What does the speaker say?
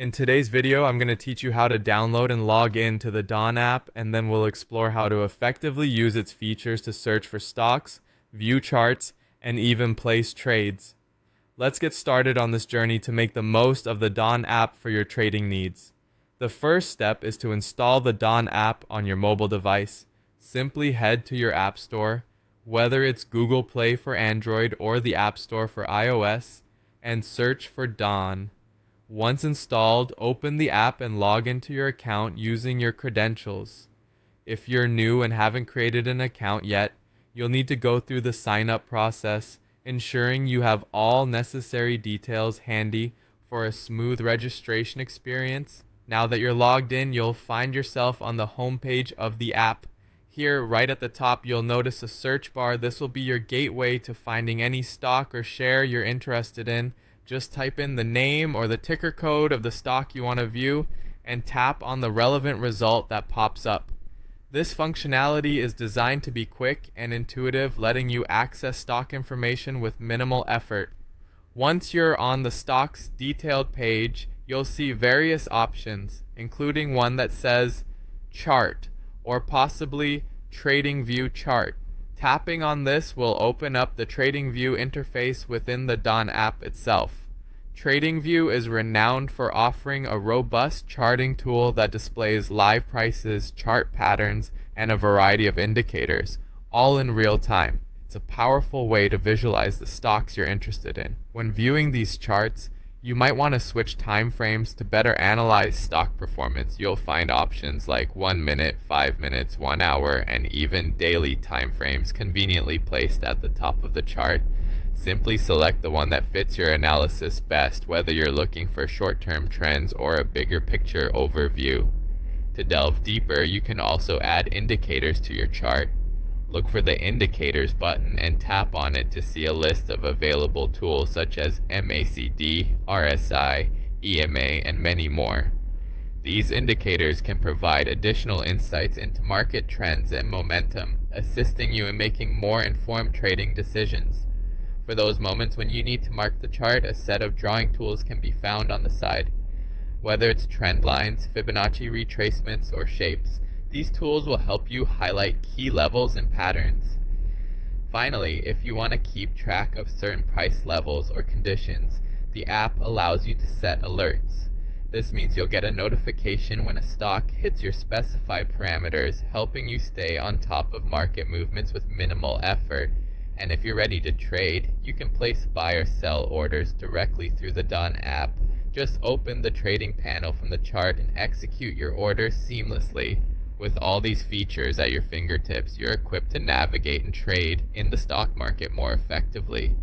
In today's video, I'm going to teach you how to download and log in to the Dhan app, and then we'll explore how to effectively use its features to search for stocks, view charts, and even place trades. Let's get started on this journey to make the most of the Dhan app for your trading needs. The first step is to install the Dhan app on your mobile device. Simply head to your App Store, whether it's Google Play for Android or the App Store for iOS, and search for Dhan. Once installed, open the app and log into your account using your credentials. If you're new and haven't created an account yet, you'll need to go through the sign-up process, ensuring you have all necessary details handy for a smooth registration experience. Now that you're logged in, you'll find yourself on the home page of the app. Here, right at the top, you'll notice a search bar. This will be your gateway to finding any stock or share you're interested in. Just type in the name or the ticker code of the stock you want to view and tap on the relevant result that pops up. This functionality is designed to be quick and intuitive, letting you access stock information with minimal effort. Once you're on the stock's detailed page, you'll see various options, including one that says Chart or possibly TradingView Chart. Tapping on this will open up the TradingView interface within the Dhan app itself. TradingView is renowned for offering a robust charting tool that displays live prices, chart patterns, and a variety of indicators, all in real time. It's a powerful way to visualize the stocks you're interested in. When viewing these charts, you might want to switch time frames to better analyze stock performance. You'll find options like 1 minute, 5 minutes, 1 hour, and even daily time frames conveniently placed at the top of the chart. Simply select the one that fits your analysis best, whether you're looking for short-term trends or a bigger picture overview. To delve deeper, you can also add indicators to your chart. Look for the Indicators button and tap on it to see a list of available tools such as MACD, RSI, EMA, and many more. These indicators can provide additional insights into market trends and momentum, assisting you in making more informed trading decisions. For those moments when you need to mark the chart, a set of drawing tools can be found on the side. Whether it's trend lines, Fibonacci retracements, or shapes, these tools will help you highlight key levels and patterns. Finally, if you want to keep track of certain price levels or conditions, the app allows you to set alerts. This means you'll get a notification when a stock hits your specified parameters, helping you stay on top of market movements with minimal effort. And if you're ready to trade, you can place buy or sell orders directly through the Dhan app. Just open the trading panel from the chart and execute your order seamlessly. With all these features at your fingertips, you're equipped to navigate and trade in the stock market more effectively.